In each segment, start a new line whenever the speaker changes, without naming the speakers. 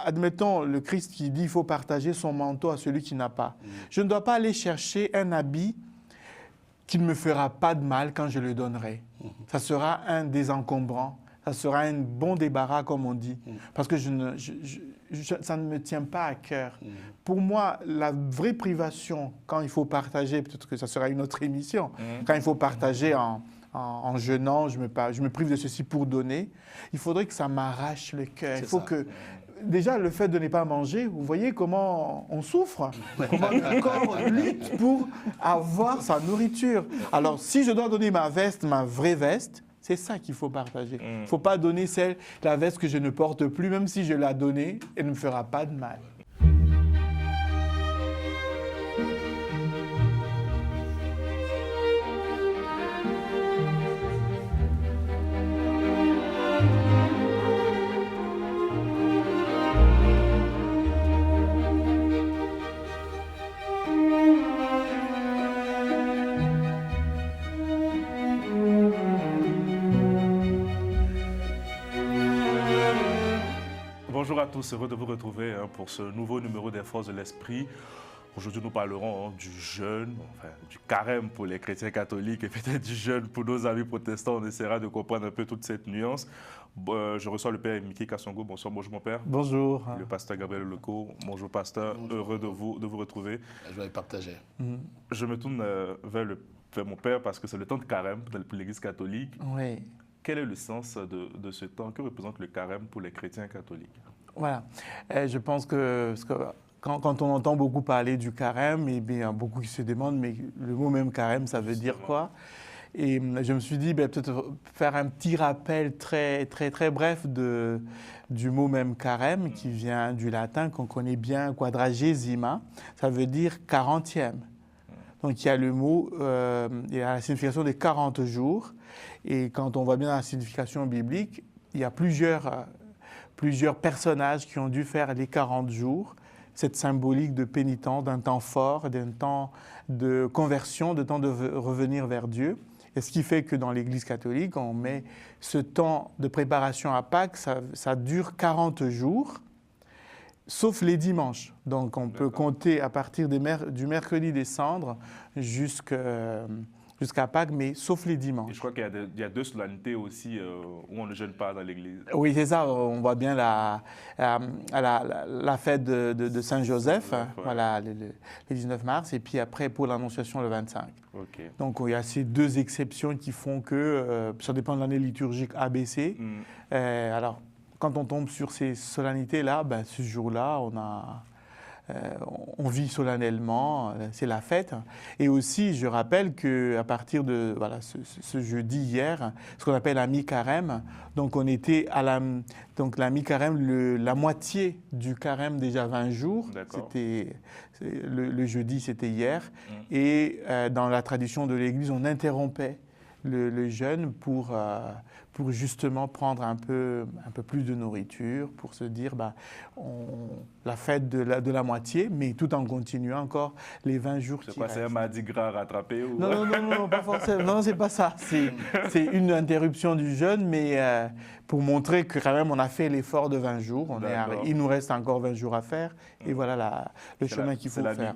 admettons le Christ qui dit qu'il faut partager son manteau à celui qui n'a pas. Je ne dois pas aller chercher un habit qui ne me fera pas de mal quand je le donnerai. Ça sera un désencombrant, ça sera un bon débarras, comme on dit, parce que ça ne me tient pas à cœur. Pour moi, la vraie privation, quand il faut partager, peut-être que ça sera une autre émission, quand il faut partager en jeûnant, je me prive de ceci pour donner, il faudrait que ça m'arrache le cœur. Il faut que... Déjà, le fait de ne pas manger, vous voyez comment on souffre, comment le corps lutte pour avoir sa nourriture. Alors, si je dois donner ma veste, ma vraie veste, c'est ça qu'il faut partager. Il ne faut pas donner la veste que je ne porte plus, même si je l'ai donnée, elle ne me fera pas de mal.
Bonjour à tous, heureux de vous retrouver pour ce nouveau numéro des Forces de l'Esprit. Aujourd'hui, nous parlerons du jeûne, enfin, du carême pour les chrétiens catholiques et peut-être du jeûne pour nos amis protestants. On essaiera de comprendre un peu toute cette nuance. Je reçois le père Mickey Kassongo. Bonsoir, bonjour mon père.
Bonjour.
Le pasteur Gabriel Leco. Bonjour pasteur, bonjour. Heureux de vous retrouver.
Je vais partager.
Je me tourne vers mon père parce que c'est le temps de carême pour l'Église catholique.
Oui.
Quel est le sens de ce temps? Que représente le carême pour les chrétiens catholiques?
Voilà. Je pense que quand on entend beaucoup parler du carême, il y a beaucoup qui se demandent, mais le mot même carême, ça veut dire quoi? Et je me suis dit, peut-être faire un petit rappel très bref du mot même carême, qui vient du latin, qu'on connaît bien, quadragesima, ça veut dire 40e. Donc il y a le mot, il y a la signification des 40 jours, et quand on voit bien la signification biblique, il y a plusieurs personnages qui ont dû faire les 40 jours, cette symbolique de pénitence, d'un temps fort, d'un temps de conversion, de temps de revenir vers Dieu. Et ce qui fait que dans l'Église catholique, on met ce temps de préparation à Pâques, ça dure 40 jours, sauf les dimanches. Donc on peut compter à partir du mercredi des cendres jusqu'à Pâques, mais sauf les dimanches.
Et je crois qu'il y a deux solennités aussi où on ne jeûne pas dans l'Église.
Oui, c'est ça. On voit bien la fête de Saint-Joseph, ouais. Voilà, le 19 mars, et puis après pour l'Annonciation le 25.
Okay.
Donc il y a ces deux exceptions qui font que ça dépend de l'année liturgique ABC. Alors, quand on tombe sur ces solennités-là, ce jour-là, on vit solennellement, c'est la fête. Et aussi, je rappelle qu'à partir de ce jeudi hier, ce qu'on appelle la mi-carême, donc on était à la mi-carême, la moitié du carême déjà 20 jours. C'était le jeudi, c'était hier. Et dans la tradition de l'Église, on interrompait le jeûne pour justement prendre un peu plus de nourriture, pour se dire la fête de la moitié, mais tout en continuant encore les 20 jours qui restent.
C'est quoi, c'est un mardi gras rattrapé ou...
Non, pas forcément. Non, c'est pas ça. C'est une interruption du jeûne, mais pour montrer que quand même on a fait l'effort de 20 jours. Il nous reste encore 20 jours à faire, et voilà le chemin qu'il faut faire.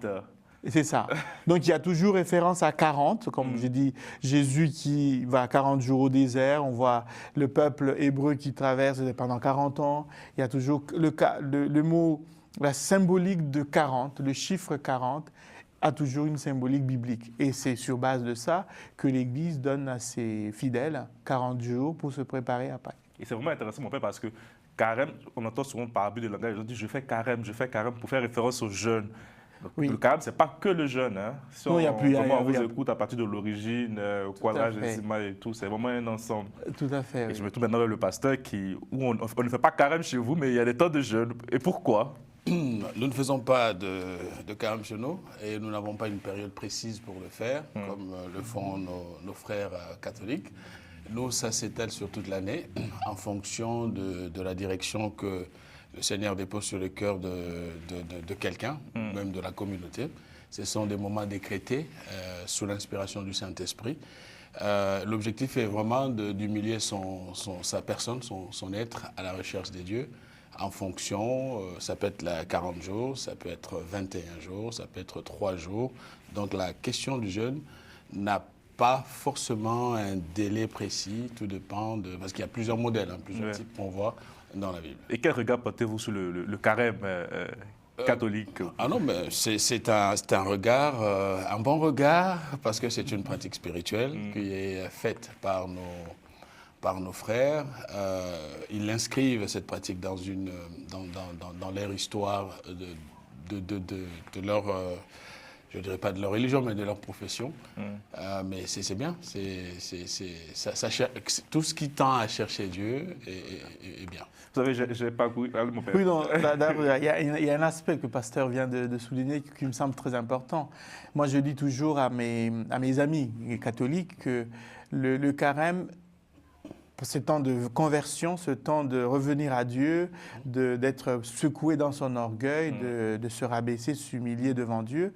C'est ça. Donc, il y a toujours référence à 40. Comme j'ai dit, Jésus qui va 40 jours au désert. On voit le peuple hébreu qui traverse pendant 40 ans. Il y a toujours le mot, la symbolique de 40, le chiffre 40, a toujours une symbolique biblique. Et c'est sur base de ça que l'Église donne à ses fidèles 40 jours pour se préparer à Pâques.
Et c'est vraiment intéressant, mon père, parce que carême, on entend souvent par abus de langage, on dit je fais carême pour faire référence au jeûne. Donc, oui. Le carême, ce n'est pas que le jeûne. Hein. Si on vous écoute à partir de l'origine, quadragésima et tout, c'est vraiment un ensemble.
Tout à fait.
Et je me tourne maintenant vers le pasteur où on ne fait pas carême chez vous, mais il y a des temps de jeûne. Et pourquoi?
Nous ne faisons pas de carême chez nous et nous n'avons pas une période précise pour le faire, comme le font nos frères catholiques. Nous, ça s'étale sur toute l'année en fonction de la direction que le Seigneur dépose sur le cœur de quelqu'un, même de la communauté. Ce sont des moments décrétés sous l'inspiration du Saint-Esprit. L'objectif est vraiment d'humilier sa personne, son être à la recherche de Dieu, en fonction, ça peut être 40 jours, ça peut être 21 jours, ça peut être 3 jours. Donc la question du jeûne n'a pas forcément un délai précis, tout dépend de... Parce qu'il y a plusieurs modèles, plusieurs types qu'on voit dans la Bible.
Et quel regard portez-vous sur le carême catholique?
Ah non, mais c'est un regard, un bon regard, parce que c'est une pratique spirituelle qui est faite par nos frères. Ils inscrivent cette pratique dans leur histoire de leur... je ne dirais pas de leur religion, mais de leur profession. Mais c'est bien. Tout ce qui tend à chercher Dieu est bien.
Vous savez, je n'ai pas couru. Mon père.
Oui, non, il y a un aspect que le pasteur vient de souligner qui me semble très important. Moi, je dis toujours à mes amis catholiques que le carême, ce temps de conversion, ce temps de revenir à Dieu, d'être secoué dans son orgueil, de se rabaisser, de s'humilier devant Dieu,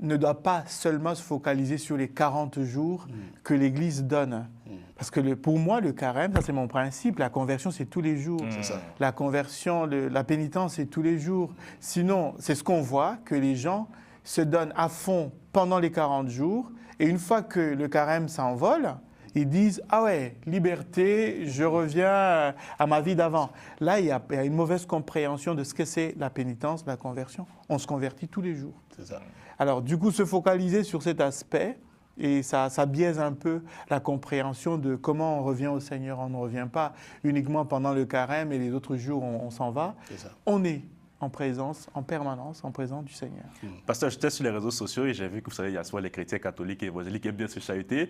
ne doit pas seulement se focaliser sur les 40 jours que l'Église donne. Parce que pour moi, le carême, ça c'est mon principe, la conversion c'est tous les jours.
C'est ça.
La conversion, la pénitence c'est tous les jours. Sinon, c'est ce qu'on voit, que les gens se donnent à fond pendant les 40 jours et une fois que le carême s'envole, ils disent « Ah ouais, liberté, je reviens à ma vie d'avant ». Là, il y a une mauvaise compréhension de ce que c'est la pénitence, la conversion. On se convertit tous les jours.
C'est ça.
Alors, du coup, se focaliser sur cet aspect, et ça biaise un peu la compréhension de comment on revient au Seigneur. On ne revient pas uniquement pendant le carême et les autres jours, on s'en va.
C'est ça.
On est en présence, en permanence, en présence du Seigneur.
Pasteur, j'étais sur les réseaux sociaux et j'ai vu que vous savez, il y a souvent les chrétiens catholiques et évangéliques qui aiment bien se chahuter.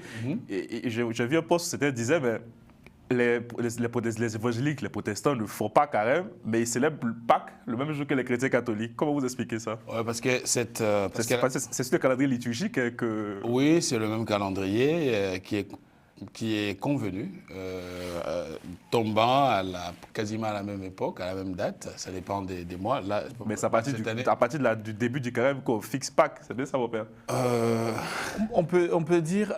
Et j'ai vu un post, c'était disait, mais les évangéliques, les protestants ne font pas carême, mais ils célèbrent Pâques le même jour que les chrétiens catholiques. Comment vous expliquez ça?
Ouais, parce que c'est
sur le calendrier liturgique que...
Oui, c'est le même calendrier qui est convenu, tombant quasiment à la même époque, à la même date. Ça dépend des mois. Là,
mais c'est à partir du début du carême qu'on fixe Pâques. C'est bien ça, mon père?
On peut dire,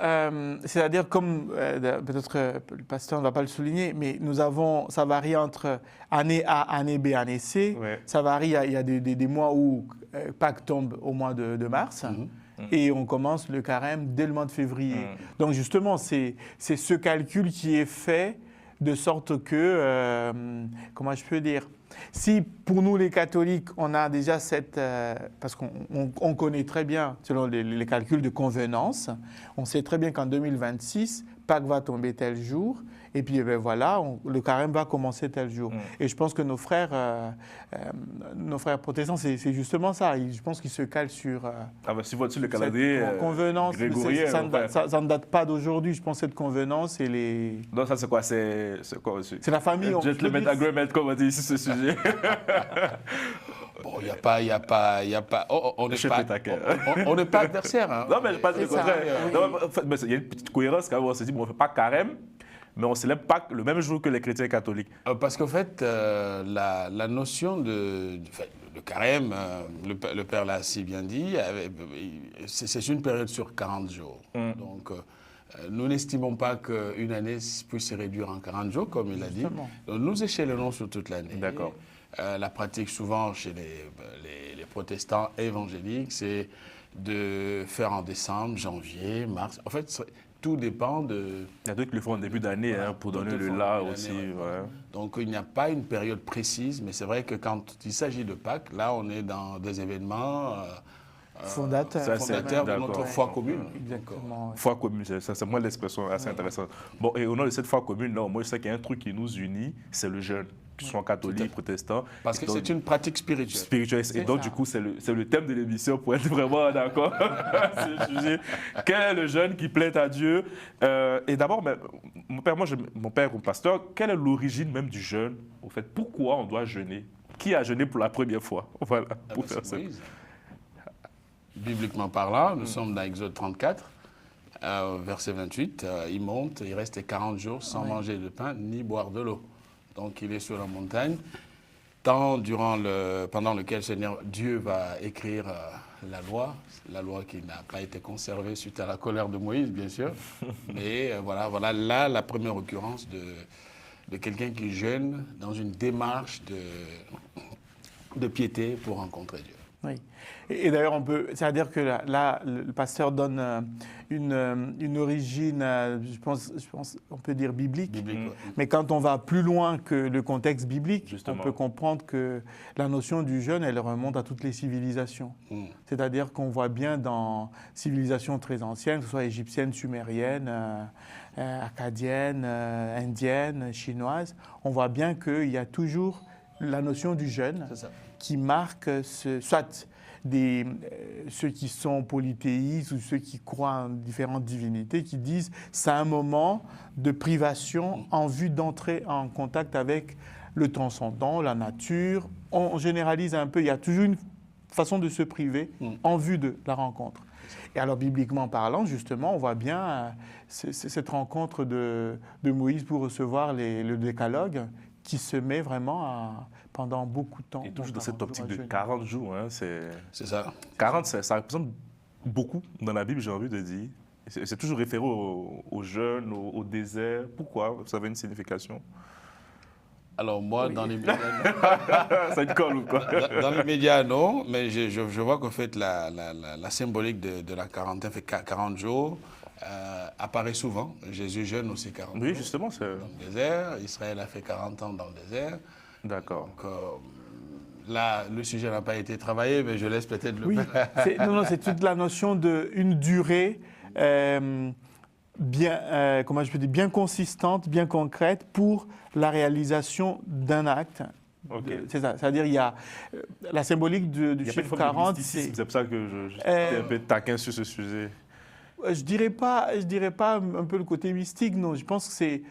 c'est-à-dire comme peut-être le pasteur ne va pas le souligner, mais ça varie entre année A, année B, année C.
Ouais.
Ça varie, il y a des mois où Pâques tombe au mois de mars. Et on commence le carême dès le mois de février. Donc justement, c'est ce calcul qui est fait de sorte que, comment je peux dire, si pour nous les catholiques, on a déjà parce qu'on connaît très bien, selon les calculs de convenance, on sait très bien qu'en 2026, Pâques va tomber tel jour, et puis voilà, le carême va commencer tel jour. Et je pense que nos frères protestants, c'est justement ça. Je pense qu'ils se calent sur
si vous sur le calendrier
convenance.
grégorien.
Ça ne date pas d'aujourd'hui. Je pense que cette convenance et les...
Non, ça c'est quoi? C'est
la famille.
Gentleman agreement, comme on dit ici, ce sujet.
Bon, il n'y a pas... on n'est pas adversaire. Hein.
Non, mais je pense le contraire. Il y a une petite cohérence quand même. On se dit, bon, on ne fait pas carême, mais on célèbre Pâques le même jour que les chrétiens catholiques.
Parce qu'en fait, la notion le carême, le Père l'a si bien dit, c'est une période sur 40 jours. Donc, nous n'estimons pas qu'une année puisse se réduire en 40 jours, comme il a dit. Donc, nous échelonnons sur toute l'année.
D'accord.
La pratique souvent chez les protestants évangéliques, c'est de faire en décembre, janvier, mars. En fait, tout dépend de...
Il y a d'autres qui le font en début d'année pour donner le là aussi. Ouais.
Donc il n'y a pas une période précise, mais c'est vrai que quand il s'agit de Pâques, là on est dans des événements fondateurs de notre foi commune.
Exactement.
Foi commune, c'est moi l'expression assez intéressante. Bon, et au nom de cette foi commune, là, moi je sais qu'il y a un truc qui nous unit, c'est le jeûne. Qu'ils soient catholiques, protestants.
Parce que c'est une pratique spirituelle.
Et donc, du coup, c'est le thème de l'émission pour être vraiment d'accord. Quel est le jeûne qui plaît à Dieu? Et d'abord, mon père ou pasteur, quelle est l'origine même du jeûne? Au fait, pourquoi on doit jeûner? Qui a jeûné pour la première fois? Voilà, pour faire ça.
Bibliquement parlant, nous sommes dans Exode 34. Verset 28, il monte, il reste 40 jours sans manger de pain ni boire de l'eau. Donc il est sur la montagne, pendant lequel Seigneur Dieu va écrire la loi qui n'a pas été conservée suite à la colère de Moïse, bien sûr. Mais voilà là la première occurrence de quelqu'un qui jeûne dans une démarche de piété pour rencontrer Dieu.
Oui. Et d'ailleurs, c'est-à-dire que là, le pasteur donne une origine, je pense, on peut dire biblique.
Ouais.
Mais quand on va plus loin que le contexte biblique,
Justement.
on peut comprendre que la notion du jeûne, elle remonte à toutes les civilisations. C'est-à-dire qu'on voit bien dans civilisations très anciennes, que ce soit égyptienne, sumérienne, acadienne, indienne, chinoise, on voit bien qu'il y a toujours la notion du jeûne qui marque soit ceux qui sont polythéistes ou ceux qui croient en différentes divinités, qui disent c'est un moment de privation en vue d'entrer en contact avec le transcendant, la nature. On généralise un peu, il y a toujours une façon de se priver en vue de la rencontre. Et alors, bibliquement parlant, justement, on voit bien cette rencontre de Moïse pour recevoir le décalogue qui se met vraiment pendant beaucoup de temps.
Et toujours dans cette optique de 40 jours. Hein, c'est
ça.
40, ça représente beaucoup dans la Bible, j'ai envie de dire. C'est toujours référé au jeûne, au désert. Pourquoi? Ça avait une signification?
Alors moi, dans les médias,
ça te colle ou quoi?
Dans les médias, non, mais je vois qu'en fait, la symbolique de la quarantaine, fait 40 jours, apparaît souvent. Jésus jeûne aussi 40 jours.
Oui, justement.
Dans le désert. Israël a fait 40 ans dans le désert.
D'accord.
Donc, là, le sujet n'a pas été travaillé, mais je laisse peut-être le...
Oui, c'est toute la notion d'une durée bien consistante, bien concrète pour la réalisation d'un acte.
Okay.
C'est ça. C'est-à-dire, il y a la symbolique du chiffre 40.
C'est pour ça que j'étais un peu taquin sur ce sujet.
Je dirais pas un peu le côté mystique, non. Je pense que c'est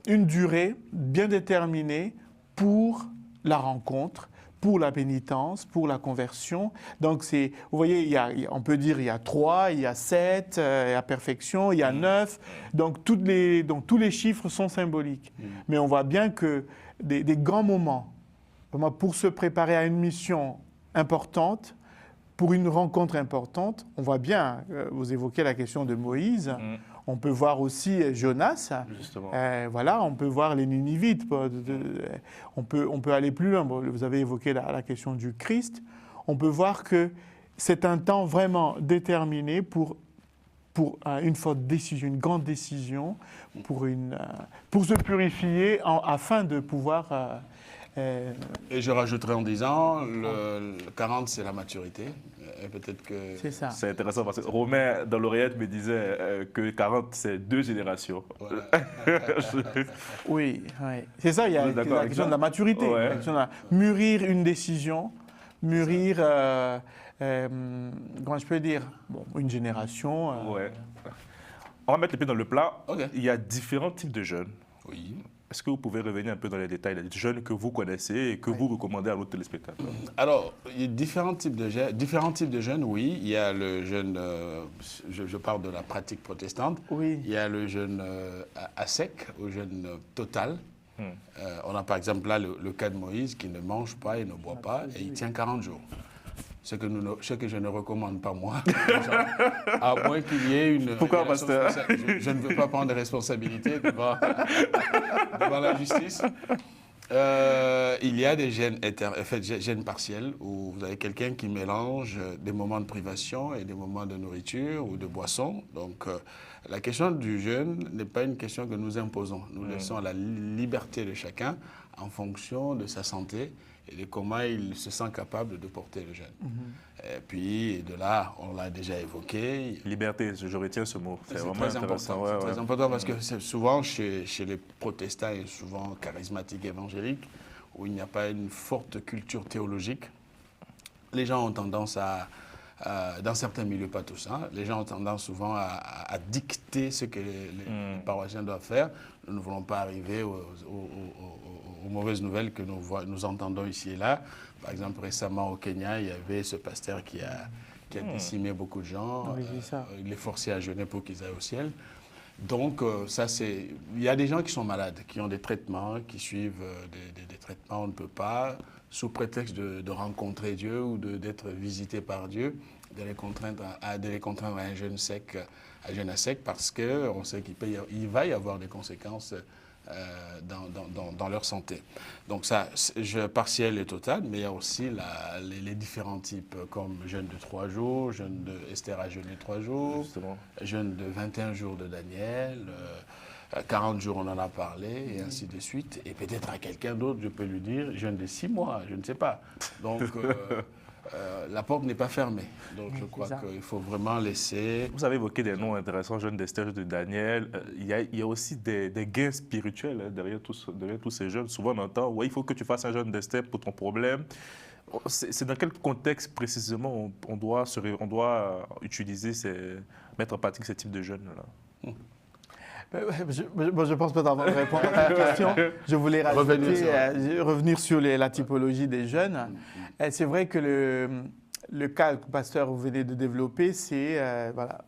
une durée bien déterminée pour la rencontre, pour la pénitence, pour la conversion. Donc, vous voyez, on peut dire il y a 3, il y a 7, il y a perfection, il y a 9. Donc, tous les chiffres sont symboliques. Mais on voit bien que des grands moments, pour se préparer à une mission importante, pour une rencontre importante, on voit bien, vous évoquez la question de Moïse, on peut voir aussi Jonas, voilà, on peut voir les Ninivites, on peut aller plus loin. Bon, vous avez évoqué la question du Christ. On peut voir que c'est un temps vraiment déterminé pour une forte décision, une grande décision, pour se purifier afin de pouvoir...
Et je rajouterai en disant, le 40, c'est la maturité. Et peut-être que...
C'est ça.
C'est intéressant parce que Romain, dans l'oreillette, me disait que 40, c'est 2 générations.
Voilà.
Oui. C'est ça, il y a la question de la maturité. La question de mûrir une décision, mûrir, comment je peux dire, une génération.
On va mettre les pieds dans le plat.
Okay.
Il y a différents types de jeûnes.
Oui.
Est-ce que vous pouvez revenir un peu dans les détails des jeûnes que vous connaissez et que vous recommandez à nos téléspectateurs?
Alors, il y a différents types de jeûnes, oui. Il y a le jeûne, je parle de la pratique protestante.
Oui.
Il y a le jeûne à sec, au jeûne total. On a par exemple là le cas de Moïse qui ne mange pas et ne boit pas et il tient 40 jours. Ce que je ne recommande pas moi, à moins qu'il y ait une...
Pourquoi, pasteur?
Je ne veux pas prendre des responsabilités devant la justice. Il y a des gènes partiels où vous avez quelqu'un qui mélange des moments de privation et des moments de nourriture ou de boisson. Donc, la question du jeûne n'est pas une question que nous imposons. Nous laissons à la liberté de chacun en fonction de sa santé et de comment il se sent capable de porter le jeûne. Et puis, de là, on l'a déjà évoqué.
Liberté, je retiens ce mot. C'est vraiment
très important. C'est très important parce que souvent, chez les protestants et souvent charismatiques évangéliques, où il n'y a pas une forte culture théologique, les gens ont tendance dans certains milieux, pas tous, les gens ont tendance souvent à dicter ce que les paroissiens doivent faire. Nous ne voulons pas arriver aux mauvaises nouvelles que nous entendons ici et là. Par exemple, récemment au Kenya, il y avait ce pasteur qui a décimé beaucoup de gens. Il les forçait à jeûner pour qu'ils aillent au ciel. Donc, il y a des gens qui sont malades, qui ont des traitements, qui suivent des traitements. On ne peut pas, sous prétexte de rencontrer Dieu ou d'être visité par Dieu, de les contraindre à un jeûne sec, à sec, parce qu'on sait qu'il va y avoir des conséquences dans leur santé. Donc ça, partiel et total, mais il y a aussi les différents types, comme jeûne de 3 jours, jeûne de Esther a jeûné 3 jours, jeûne de 21 jours de Daniel, 40 jours on en a parlé, et ainsi de suite. Et peut-être à quelqu'un d'autre, je peux lui dire, jeûne de 6 mois, je ne sais pas. Donc la porte n'est pas fermée. Donc je crois qu'il faut vraiment laisser...
Vous avez évoqué des noms intéressants, jeûne d'Esther, jeûne de Daniel. Il y a aussi des gains spirituels derrière tous ces jeûnes. Souvent on entend, ouais, il faut que tu fasses un jeûne d'Esther pour ton problème. C'est dans quel contexte précisément on doit mettre en pratique ce type de jeûne-là?
Je pense peut-être avant de répondre à la question, je voulais revenir sur la typologie des jeunes. C'est vrai que le cas que pasteur vous venez de développer, c'est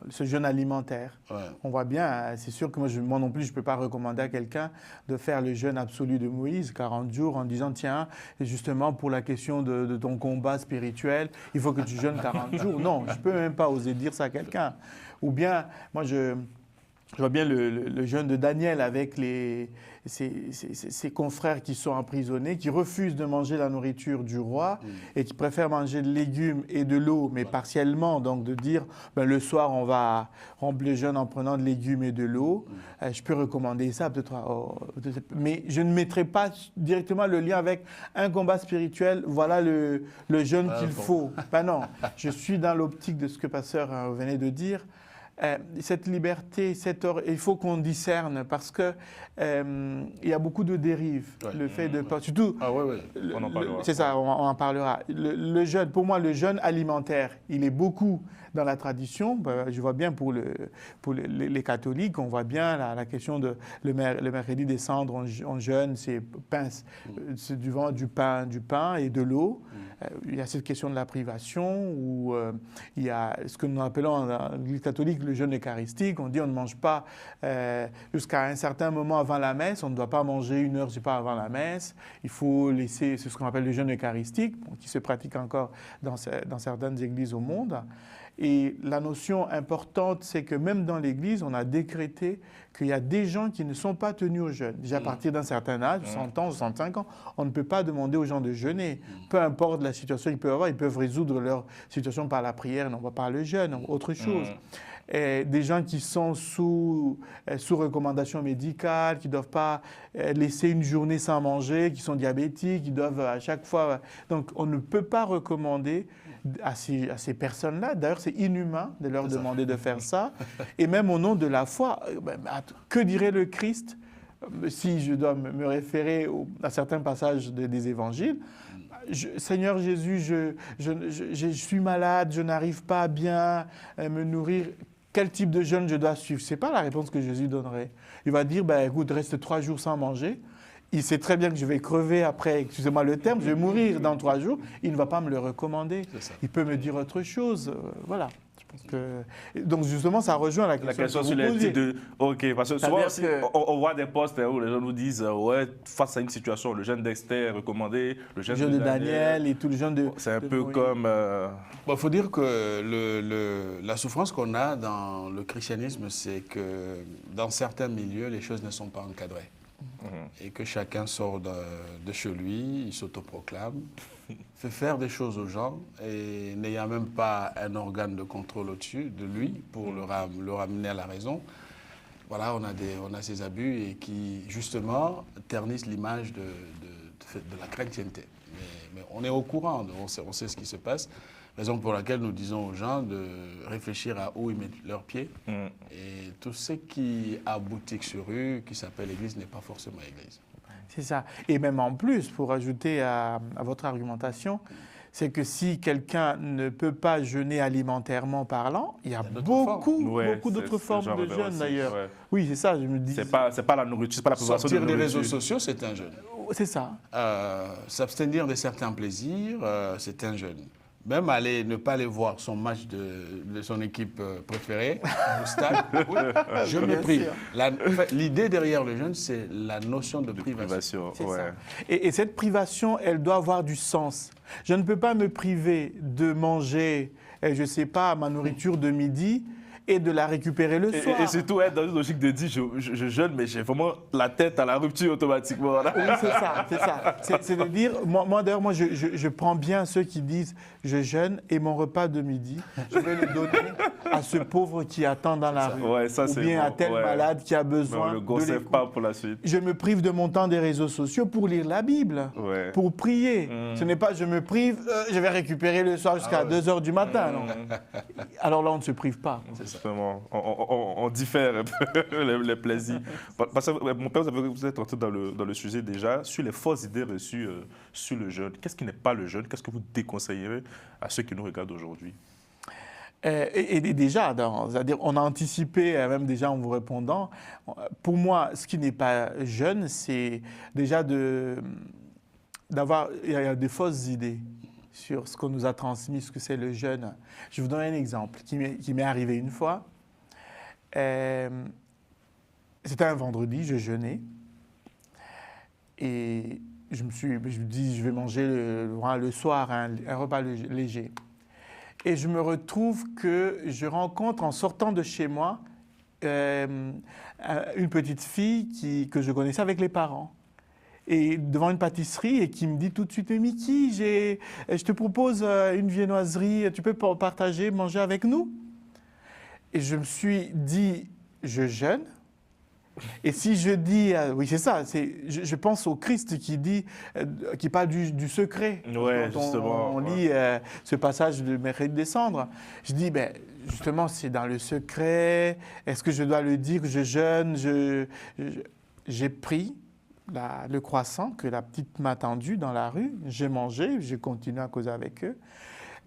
ce jeûne alimentaire. Ouais. On voit bien, c'est sûr que moi non plus, je ne peux pas recommander à quelqu'un de faire le jeûne absolu de Moïse, 40 jours, en disant, tiens, justement pour la question de ton combat spirituel, il faut que tu jeûnes 40 jours. Non, je ne peux même pas oser dire ça à quelqu'un. Ou bien, moi je vois bien le jeûne de Daniel avec ses confrères qui sont emprisonnés, qui refusent de manger la nourriture du roi et qui préfèrent manger de légumes et de l'eau, mais partiellement. Donc de dire, le soir, on va rompre le jeûne en prenant de légumes et de l'eau. Je peux recommander ça, peut-être. Mais je ne mettrai pas directement le lien avec un combat spirituel. Voilà le jeûne qu'il faut. Non, je suis dans l'optique de ce que pasteur venait de dire. Cette liberté, il faut qu'on discerne parce que il y a beaucoup de dérives. Ouais. Le fait de surtout,
on en parlera.
C'est ça, on en parlera. Le jeûne, pour moi, le jeûne alimentaire, il est beaucoup dans la tradition. Je vois bien pour les catholiques, on voit bien la question de le mercredi des cendres, on jeûne, c'est du pain et de l'eau. Il y a cette question de la privation où il y a ce que nous appelons dans l'Église catholique le jeûne eucharistique. On dit on ne mange pas jusqu'à un certain moment avant la messe. On ne doit pas manger 1 heure, je sais pas, avant la messe. Il faut laisser, c'est ce qu'on appelle le jeûne eucharistique, qui se pratique encore dans certaines églises au monde. Et la notion importante, c'est que même dans l'Église, on a décrété qu'il y a des gens qui ne sont pas tenus au jeûne. Déjà à partir d'un certain âge, 100 ans, 65 ans, on ne peut pas demander aux gens de jeûner. Peu importe la situation qu'ils peuvent avoir, ils peuvent résoudre leur situation par la prière, non pas par le jeûne, autre chose. Et des gens qui sont sous recommandation médicale, qui ne doivent pas laisser une journée sans manger, qui sont diabétiques, qui doivent à chaque fois... Donc on ne peut pas recommander à ces personnes-là. D'ailleurs, c'est inhumain de leur demander de faire ça. Et même au nom de la foi, que dirait le Christ si je dois me référer à certains passages des évangiles? Seigneur Jésus, je suis malade, je n'arrive pas à bien me nourrir. Quel type de jeûne je dois suivre? Ce n'est pas la réponse que Jésus donnerait. Il va dire, écoute, reste 3 jours sans manger. Il sait très bien que je vais crever après, excusez-moi le terme, je vais mourir dans 3 jours. Il ne va pas me le recommander. Il peut me dire autre chose. Voilà. Donc justement, ça rejoint la question
sur les types de... Ok, parce que souvent, on voit des posts où les gens nous disent ouais, face à une situation, le jeûne d'Esther recommandé, le jeûne
de Daniel et tout le jeûne de...
C'est un peu comme...
faut dire que la souffrance qu'on a dans le christianisme, c'est que dans certains milieux, les choses ne sont pas encadrées. Et que chacun sort de chez lui, il s'autoproclame, fait faire des choses aux gens et n'ayant même pas un organe de contrôle au-dessus de lui pour le ramener à la raison. Voilà, on a ces abus et qui, justement, ternissent l'image de la chrétienté. Mais on est au courant, on sait ce qui se passe. Raison pour laquelle nous disons aux gens de réfléchir à où ils mettent leurs pieds. Et tout ce qui a boutique sur rue, qui s'appelle Église, n'est pas forcément Église.
C'est ça. Et même en plus, pour ajouter à votre argumentation, c'est que si quelqu'un ne peut pas jeûner alimentairement parlant, il y a beaucoup d'autres formes de jeûne d'ailleurs. Ouais. Oui, c'est ça, je me dis.
C'est pas la nourriture, c'est pas la privation de
nourriture. Sortir des réseaux sociaux, c'est un jeûne.
C'est ça.
S'abstenir de certains plaisirs, c'est un jeûne. Même ne pas aller voir son match de son équipe préférée au stade, je me prive. L'idée derrière le jeûne, c'est la notion de privation.
Ça. Et cette privation, elle doit avoir du sens. Je ne peux pas me priver de manger, je ne sais pas, ma nourriture de midi et de la récupérer le soir.
Et surtout être dans une logique de dire je jeûne, mais j'ai vraiment la tête à la rupture automatiquement. Là.
Oui, c'est ça, c'est ça. C'est de dire, d'ailleurs, je prends bien ceux qui disent je jeûne et mon repas de midi, je vais le donner à ce pauvre qui attend dans la rue.
Ouais, ça,
ou bien à tel malade qui a besoin
de l'écoute. Pas pour la suite.
Je me prive de mon temps des réseaux sociaux pour lire la Bible, pour prier. Ce n'est pas je me prive, je vais récupérer le soir jusqu'à 2 h du matin. Non. Alors là, on ne se prive pas.
Justement, on diffère un peu les plaisirs. Parce que mon père, vous êtes entré dans le sujet déjà, sur les fausses idées reçues sur le jeûne. Qu'est-ce qui n'est pas le jeûne? Qu'est-ce que vous déconseillerez à ceux qui nous regardent aujourd'hui?
Et déjà, c'est-à-dire, on a anticipé, même déjà en vous répondant, pour moi, ce qui n'est pas jeûne, c'est déjà d'avoir il y a des fausses idées sur ce qu'on nous a transmis, ce que c'est le jeûne. Je vous donne un exemple qui m'est arrivé une fois. C'était un vendredi, je jeûnais et je me dis, je vais manger le soir un repas léger. Et je me retrouve que je rencontre en sortant de chez moi une petite fille que je connaissais avec les parents. Et devant une pâtisserie et qui me dit tout de suite « Mickey, je te propose une viennoiserie, tu peux partager, manger avec nous ?» Et je me suis dit « Je jeûne ?» Et si je dis, oui c'est ça, je pense au Christ qui parle du secret.
Ouais, justement.
On lit ce passage de Mercredi descendre. Je dis, justement c'est dans le secret, est-ce que je dois le dire, je jeûne, j'ai pris le croissant que la petite m'a tendu dans la rue, j'ai mangé, j'ai continué à causer avec eux.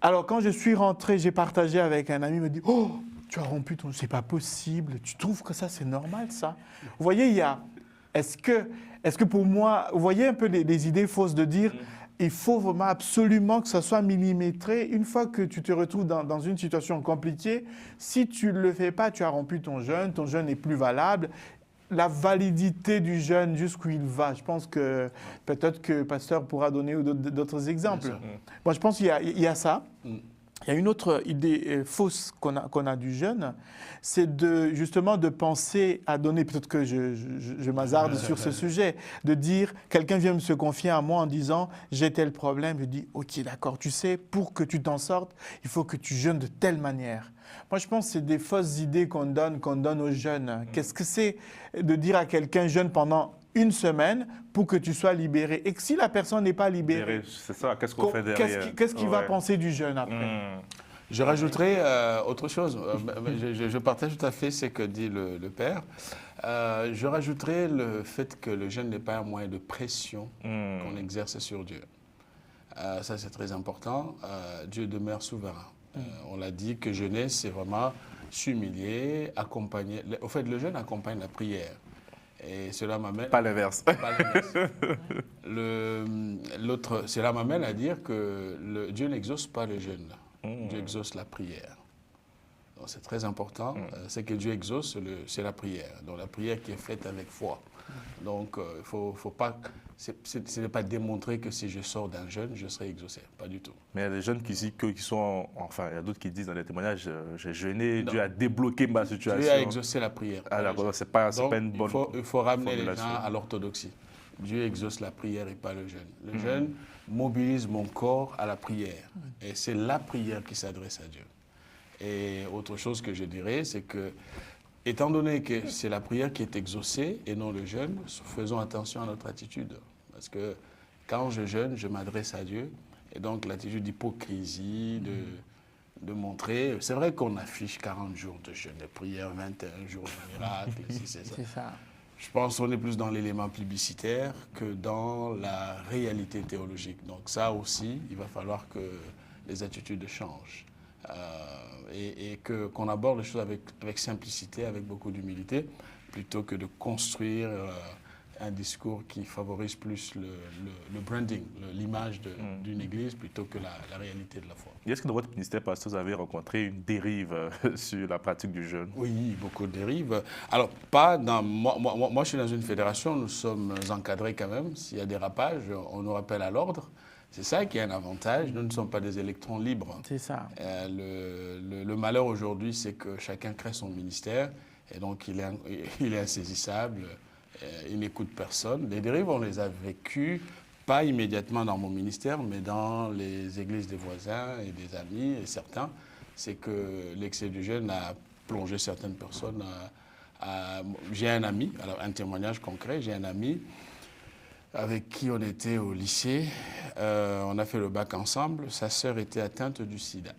Alors quand je suis rentré, j'ai partagé avec un ami, il me dit, oh, tu as rompu ton... C'est pas possible. Tu trouves que ça, c'est normal, ça? Vous voyez, est-ce que pour moi... Vous voyez un peu les idées fausses de dire il faut vraiment absolument que ça soit millimétré. Une fois que tu te retrouves dans une situation compliquée, si tu ne le fais pas, tu as rompu ton jeûne n'est plus valable. La validité du jeûne, jusqu'où il va, je pense que peut-être que le pasteur pourra donner d'autres exemples. Moi, je pense qu'il y a ça. Il y a une autre idée fausse qu'on a du jeûne, c'est justement de penser à donner, peut-être que je m'hasarde sur ce sujet, de dire, quelqu'un vient me se confier à moi en disant « j'ai tel problème », je dis « ok, d'accord, tu sais, pour que tu t'en sortes, il faut que tu jeûnes de telle manière ». Moi, je pense que c'est des fausses idées qu'on donne aux jeunes. Qu'est-ce que c'est de dire à quelqu'un « jeûne pendant une semaine pour que tu sois libéré ». Et que si la personne n'est pas libérée,
c'est ça, qu'est-ce qu'on fait derrière?
Qu'est-ce qu'il va penser du jeûne après?
Je rajouterai autre chose. Je partage tout à fait ce que dit le père. Je rajouterai le fait que le jeûne n'est pas un moyen de pression qu'on exerce sur Dieu. Ça, c'est très important. Dieu demeure souverain. On l'a dit que jeûner, c'est vraiment s'humilier, accompagner. Au fait, le jeûne accompagne la prière. Et cela m'amène...
Pas l'inverse.
Cela m'amène à dire que Dieu n'exauce pas le jeûne. Dieu exauce la prière. Donc c'est très important. C'est que Dieu exauce, c'est la prière. Donc la prière qui est faite avec foi. Donc faut pas... Ce n'est pas démontrer que si je sors d'un jeûne, je serai exaucé. Pas du tout.
Mais il y a des jeunes qui sont... Enfin, il y a d'autres qui disent dans les témoignages, j'ai jeûné, Dieu a débloqué ma situation.
Dieu a exaucé la prière.
Ah d'accord, c'est pas une bonne...
Il faut ramener les gens à l'orthodoxie. Dieu exauce la prière et pas le jeûne. Le jeûne mobilise mon corps à la prière. Et c'est la prière qui s'adresse à Dieu. Et autre chose que je dirais, c'est que, étant donné que c'est la prière qui est exaucée et non le jeûne, faisons attention à notre attitude. Parce que quand je jeûne, je m'adresse à Dieu. Et donc l'attitude d'hypocrisie, de montrer... C'est vrai qu'on affiche 40 jours de jeûne, de prière, 21 jours de miracle, c'est ça. Je pense qu'on est plus dans l'élément plébiscitaire que dans la réalité théologique. Donc ça aussi, il va falloir que les attitudes changent. Et qu'on aborde les choses avec simplicité, avec beaucoup d'humilité, plutôt que de construire un discours qui favorise plus le branding, l'image d'une église, plutôt que la réalité de la foi.
Est-ce que dans votre ministère, pasteur, vous avez rencontré une dérive sur la pratique du jeûne?
Oui, beaucoup de dérives. Alors, pas dans... Moi, je suis dans une fédération, nous sommes encadrés quand même. S'il y a des rapages, on nous rappelle à l'ordre. C'est ça qui est un avantage. Nous ne sommes pas des électrons libres.
C'est ça.
Le malheur aujourd'hui, c'est que chacun crée son ministère et donc il est insaisissable, il n'écoute personne. Les dérives, on les a vécues, pas immédiatement dans mon ministère, mais dans les églises des voisins et des amis et certains. C'est que l'excès du jeûne a plongé certaines personnes J'ai un ami, alors un témoignage concret, j'ai un ami avec qui on était au lycée, on a fait le bac ensemble, sa sœur était atteinte du sida.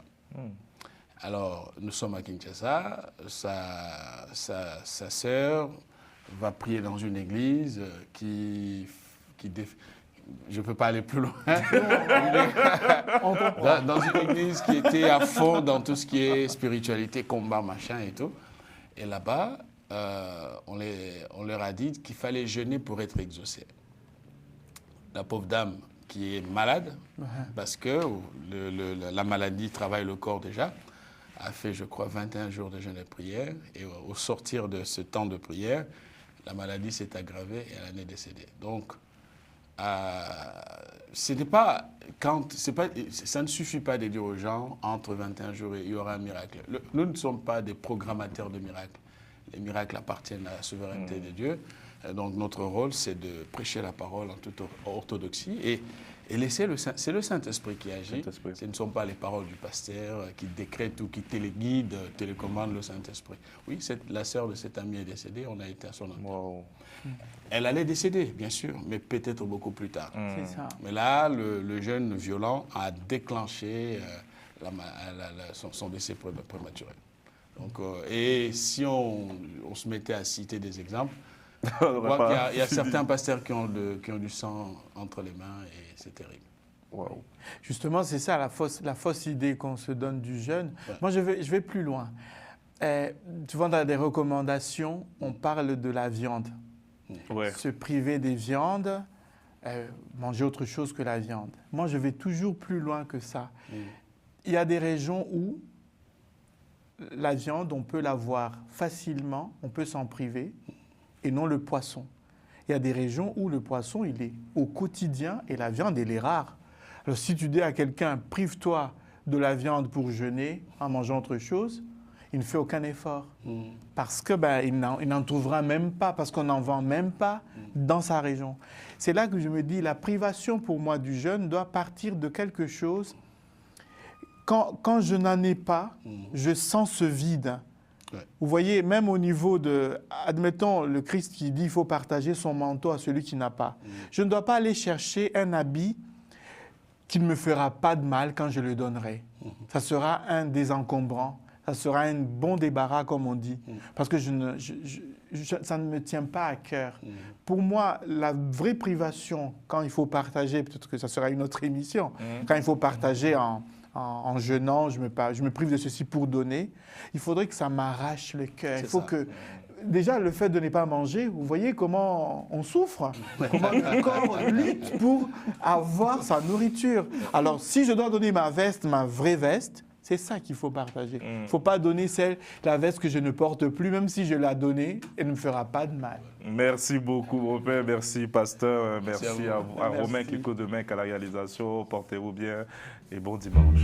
Alors, nous sommes à Kinshasa, sa sœur va prier dans une église je ne peux pas aller plus loin. Dans une église qui était à fond dans tout ce qui est spiritualité, combat, machin et tout. Et là-bas, on leur a dit qu'il fallait jeûner pour être exaucé. La pauvre dame qui est malade, parce que la maladie travaille le corps déjà, a fait, je crois, 21 jours de jeûne et prière. Et au sortir de ce temps de prière, la maladie s'est aggravée et elle en est décédée. Donc, ça ne suffit pas de dire aux gens, entre 21 jours, il y aura un miracle. Nous ne sommes pas des programmateurs de miracles. Les miracles appartiennent à la souveraineté de Dieu. Donc notre rôle, c'est de prêcher la parole en toute orthodoxie et laisser c'est le Saint-Esprit qui agit. Ce ne sont pas les paroles du pasteur qui décrète ou qui téléguide, télécommande le Saint-Esprit. Oui, la sœur de cet ami est décédée, on a été à son enterrement. Wow. Elle allait décéder, bien sûr, mais peut-être beaucoup plus tard.
C'est ça.
Mais là, le jeûne violent a déclenché son décès prématuré. Donc, et si on se mettait à citer des exemples, il y a certains pasteurs qui ont du sang entre les mains et c'est terrible.
Wow. Justement, c'est ça la fausse idée qu'on se donne du jeûne. Ouais. Moi, je vais plus loin. Souvent, dans des recommandations, on parle de la viande. Ouais. Se priver des viandes, manger autre chose que la viande. Moi, je vais toujours plus loin que ça. Il y a des régions où la viande, on peut l'avoir facilement, on peut s'en priver, et non le poisson. Il y a des régions où le poisson, il est au quotidien et la viande, elle est rare. Alors si tu dis à quelqu'un, prive-toi de la viande pour jeûner en mangeant autre chose, il ne fait aucun effort. Parce que il n'en trouvera même pas, parce qu'on n'en vend même pas dans sa région. C'est là que je me dis, la privation pour moi du jeûne doit partir de quelque chose. Quand je n'en ai pas, je sens ce vide. Ouais. Vous voyez, même au niveau de, admettons, le Christ qui dit qu'il faut partager son manteau à celui qui n'a pas. Je ne dois pas aller chercher un habit qui ne me fera pas de mal quand je le donnerai. Ça sera un désencombrant, ça sera un bon débarras, comme on dit, parce que ça ne me tient pas à cœur. Pour moi, la vraie privation, quand il faut partager, peut-être que ça sera une autre émission, quand il faut partager en jeûnant, je me prive de ceci pour donner, il faudrait que ça m'arrache le cœur. Il faut que, déjà, le fait de ne pas manger, vous voyez comment on souffre, comment le corps lutte pour avoir sa nourriture. Alors, si je dois donner ma vraie veste, c'est ça qu'il faut partager. Il ne faut pas donner la veste que je ne porte plus, même si je la donnée, elle ne me fera pas de mal.
Merci beaucoup, mon père. Merci, pasteur. Merci à Romain Clicquot de Mec à la réalisation. Portez-vous bien et bon dimanche.